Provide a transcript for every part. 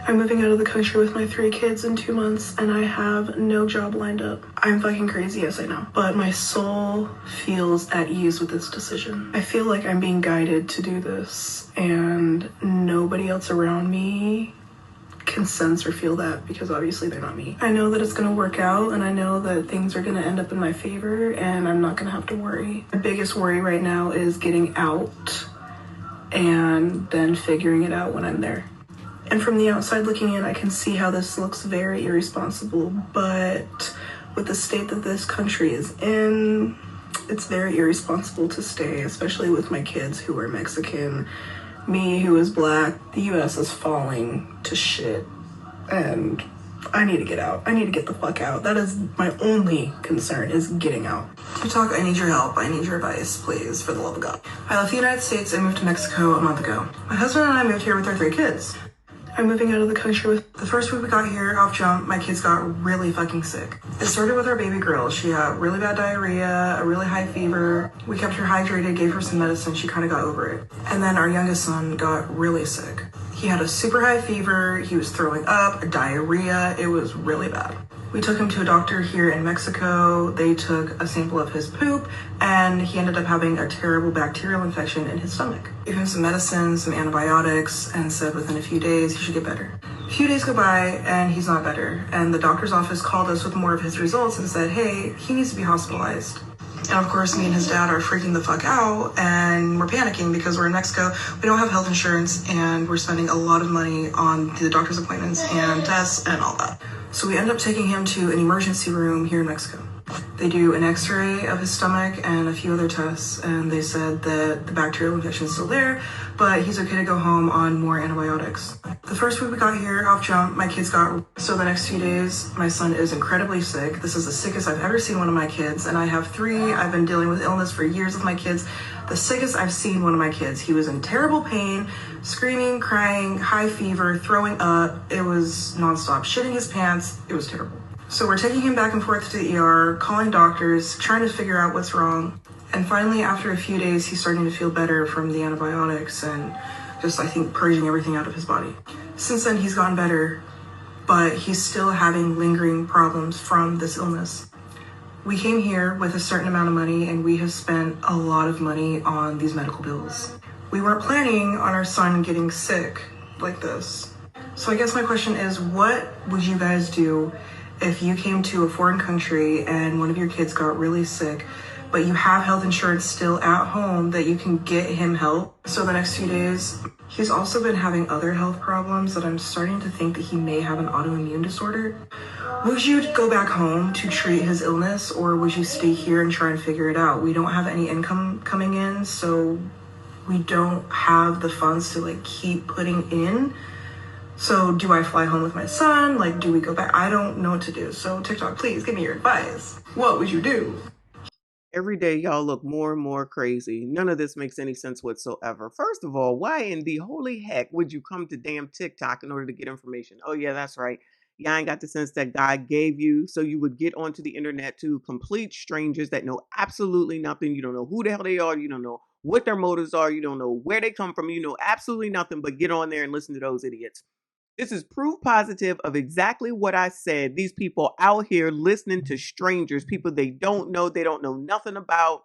I'm moving out of the country with my 3 kids in 2 months and I have no job lined up. I'm fucking crazy, yes I know. But my soul feels at ease with this decision. I feel like I'm being guided to do this and nobody else around me can sense or feel that because obviously they're not me. I know that it's gonna work out and I know that things are gonna end up in my favor and I'm not gonna have to worry. My biggest worry right now is getting out and then figuring it out when I'm there. And from the outside looking in, I can see how this looks very irresponsible, but with the state that this country is in, it's very irresponsible to stay, especially with my kids who are Mexican, me who is black. The US is falling to shit and I need to get out. I need to get the fuck out. That is my only concern, is getting out. TikTok, I need your help. I need your advice, please, for the love of God. I left the United States and moved to Mexico a month ago. My husband and I moved here with our 3 kids. I'm moving out of the country with... The first week we got here, off jump, my kids got really fucking sick. It started with our baby girl. She had really bad diarrhea, a really high fever. We kept her hydrated, gave her some medicine. She kind of got over it. And then our youngest son got really sick. He had a super high fever. He was throwing up, diarrhea. It was really bad. We took him to a doctor here in Mexico. They took a sample of his poop and he ended up having a terrible bacterial infection in his stomach. Gave him some medicine, some antibiotics, and said within a few days he should get better. A few days go by and he's not better. And the doctor's office called us with more of his results and said, hey, he needs to be hospitalized. And of course, me and his dad are freaking the fuck out and we're panicking because we're in Mexico. We don't have health insurance and we're spending a lot of money on the doctor's appointments and tests and all that. So we end up taking him to an emergency room here in Mexico. They do an x-ray of his stomach and a few other tests, and they said that the bacterial infection is still there, but he's okay to go home on more antibiotics. The first week we got here, off jump, my kids got... So the next few days, my son is incredibly sick. This is the sickest I've ever seen one of my kids, and I have 3. I've been dealing with illness for years with my kids. The sickest I've seen one of my kids. He was in terrible pain, screaming, crying, high fever, throwing up. It was nonstop, shitting his pants. It was terrible. So we're taking him back and forth to the ER, calling doctors, trying to figure out what's wrong. And finally, after a few days, he's starting to feel better from the antibiotics and just, I think, purging everything out of his body. Since then, he's gotten better, but he's still having lingering problems from this illness. We came here with a certain amount of money and we have spent a lot of money on these medical bills. We weren't planning on our son getting sick like this. So I guess my question is, what would you guys do if you came to a foreign country and one of your kids got really sick, but you have health insurance still at home that you can get him help? So the next few days, he's also been having other health problems that I'm starting to think that he may have an autoimmune disorder. Would you go back home to treat his illness, or would you stay here and try and figure it out? We don't have any income coming in, so we don't have the funds to like keep putting in. So do I fly home with my son? Like, do we go back? I don't know what to do. So TikTok, please give me your advice. What would you do? Every day y'all look more and more crazy. None of this makes any sense whatsoever. First of all, why in the holy heck would you come to damn TikTok in order to get information? Oh yeah, that's right. Y'all ain't got the sense that God gave you so you would get onto the internet to complete strangers that know absolutely nothing. You don't know who the hell they are. You don't know what their motives are. You don't know where they come from. You know absolutely nothing, but get on there and listen to those idiots. This is proof positive of exactly what I said. These people out here listening to strangers, people they don't know nothing about.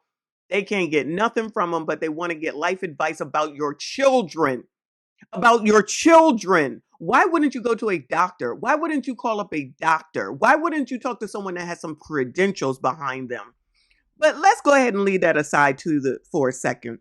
They can't get nothing from them, but they want to get life advice about your children. About your children. Why wouldn't you go to a doctor? Why wouldn't you call up a doctor? Why wouldn't you talk to someone that has some credentials behind them? But let's go ahead and leave that aside for a second.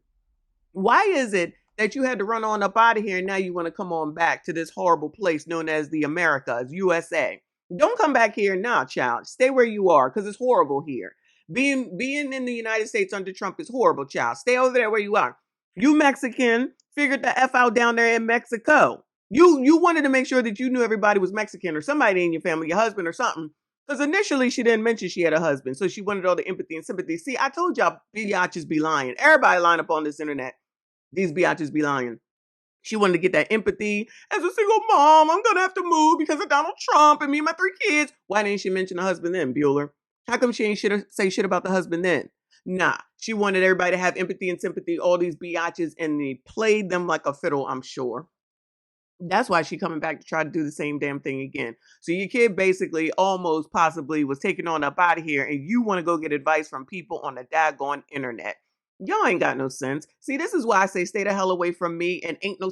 Why is it that you had to run on up out of here and now you want to come on back to this horrible place known as the Americas, USA? Don't come back here now, child. Stay where you are because it's horrible here. Being in the United States under Trump is horrible, child. Stay over there where you are. You Mexican figured the F out down there in Mexico. You wanted to make sure that you knew everybody was Mexican or somebody in your family, your husband or something. Because initially she didn't mention she had a husband. So she wanted all the empathy and sympathy. See, I told y'all biatches be lying. Everybody line up on this internet. These biatches be lying. She wanted to get that empathy. As a single mom, I'm going to have to move because of Donald Trump and me and my 3 kids. Why didn't she mention the husband then, Bueller? How come she ain't say shit about the husband then? Nah, she wanted everybody to have empathy and sympathy, all these biatches, and they played them like a fiddle, I'm sure. That's why she coming back to try to do the same damn thing again. So your kid basically almost possibly was taken on up out of here, and you want to go get advice from people on the daggone internet. Y'all ain't got no sense. See, this is why I say stay the hell away from me, and ain't no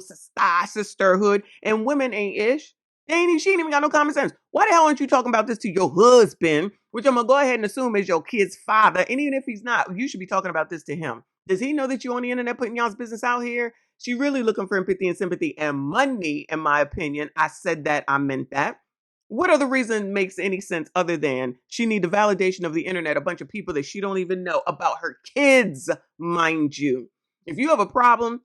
sisterhood, and women ain't ish. She ain't even got no common sense. Why the hell aren't you talking about this to your husband, which I'm gonna go ahead and assume is your kid's father? And even if he's not, you should be talking about this to him. Does he know that you on the internet putting y'all's business out here? She really looking for empathy and sympathy and money, in my opinion. I said that, I meant that. What other reason makes any sense other than she need the validation of the internet, a bunch of people that she don't even know about her kids, mind you. If you have a problem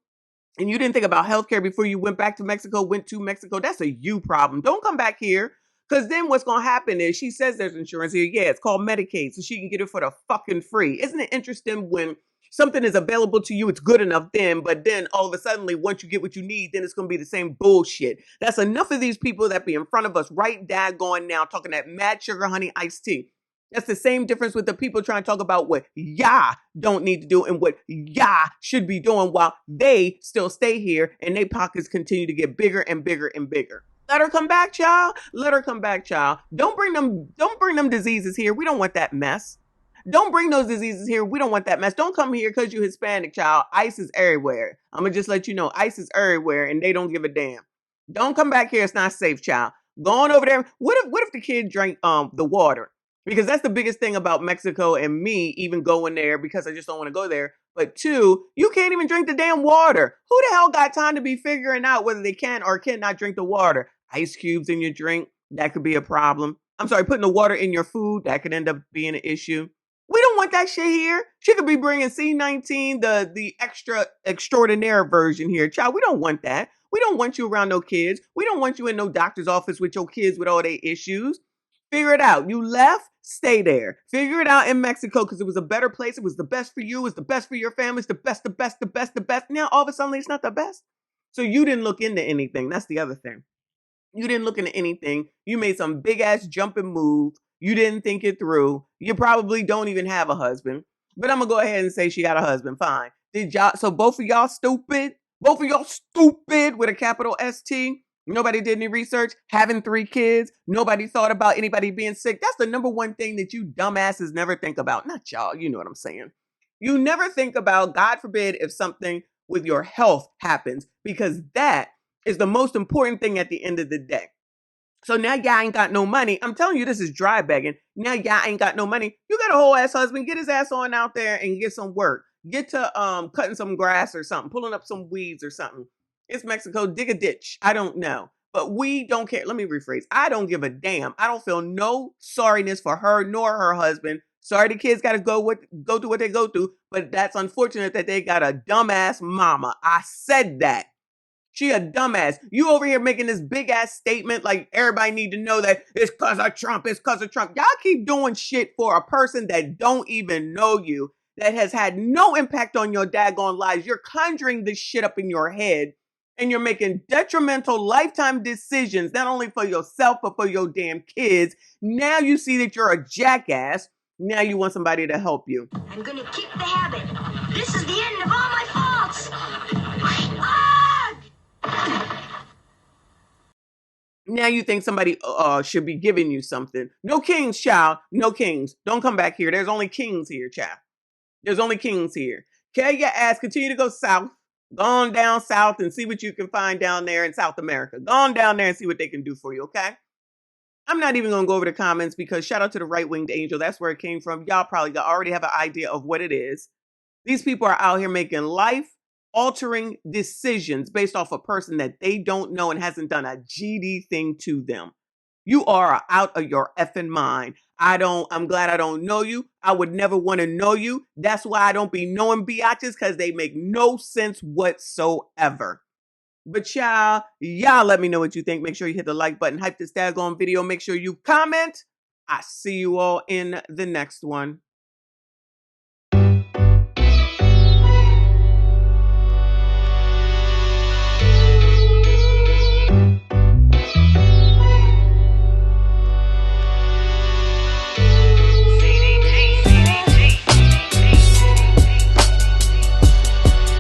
and you didn't think about healthcare before you went to Mexico, that's a you problem. Don't come back here. Because then what's going to happen is she says there's insurance here. Yeah, it's called Medicaid, so she can get it for the fucking free. Isn't it interesting when something is available to you, it's good enough then, but then all of a sudden, once you get what you need, then it's going to be the same bullshit. That's enough of these people that be in front of us right daggone now talking that mad sugar honey iced tea. That's the same difference with the people trying to talk about what y'all don't need to do and what y'all should be doing while they still stay here and their pockets continue to get bigger and bigger and bigger. Let her come back, child. Let her come back, child. Don't bring them diseases here. We don't want that mess. Don't bring those diseases here. We don't want that mess. Don't come here because you Hispanic, child. ICE is everywhere. I'm going to just let you know, ICE is everywhere and they don't give a damn. Don't come back here. It's not safe, child. Go on over there. What if the kid drank the water? Because that's the biggest thing about Mexico and me even going there, because I just don't want to go there. But two, you can't even drink the damn water. Who the hell got time to be figuring out whether they can or cannot drink the water? Ice cubes in your drink, that could be a problem. I'm sorry, putting the water in your food, that could end up being an issue. We don't want that shit here. She could be bringing C19, the extra extraordinaire version here. Child, we don't want that. We don't want you around no kids. We don't want you in no doctor's office with your kids with all their issues. Figure it out. You left, stay there. Figure it out in Mexico because it was a better place. It was the best for you. It was the best for your family. It's the best, the best, the best, the best. Now, all of a sudden, it's not the best. So you didn't look into anything. That's the other thing. You didn't look into anything. You made some big ass jumping move. You didn't think it through. You probably don't even have a husband. But I'm going to go ahead and say she got a husband. Fine. So both of y'all stupid? Both of y'all stupid with a capital ST? Nobody did any research, having 3 kids. Nobody thought about anybody being sick. That's the number one thing that you dumbasses never think about. Not y'all, you know what I'm saying. You never think about, God forbid, if something with your health happens, because that is the most important thing at the end of the day. So now y'all ain't got no money. I'm telling you, this is dry begging. Now y'all ain't got no money. You got a whole ass husband. Get his ass on out there and get some work. Get to cutting some grass or something, pulling up some weeds or something. It's Mexico. Dig a ditch. I don't know. But we don't care. Let me rephrase. I don't give a damn. I don't feel no sorriness for her nor her husband. Sorry the kids got to go through what they go through. But that's unfortunate that they got a dumbass mama. I said that. She a dumbass. You over here making this big ass statement like everybody need to know that it's cause of Trump. It's cause of Trump. Y'all keep doing shit for a person that don't even know you, that has had no impact on your daggone lives. You're conjuring this shit up in your head. And you're making detrimental lifetime decisions, not only for yourself, but for your damn kids. Now you see that you're a jackass. Now you want somebody to help you. I'm going to keep the habit. This is the end of all my faults. Now you think somebody should be giving you something. No kings, child. No kings. Don't come back here. There's only kings here, child. There's only kings here. Carry your ass. Continue to go south. Go on down south and see what you can find down there in South America. Go on down there and see what they can do for you, okay? I'm not even going to go over the comments because shout out to the right-winged angel. That's where it came from. Y'all probably already have an idea of what it is. These people are out here making life-altering decisions based off a person that they don't know and hasn't done a GD thing to them. You are out of your effing mind. I'm glad I don't know you. I would never want to know you. That's why I don't be knowing biatches, because they make no sense whatsoever. But y'all let me know what you think. Make sure you hit the like button. Hype this daggone video. Make sure you comment. I see you all in the next one.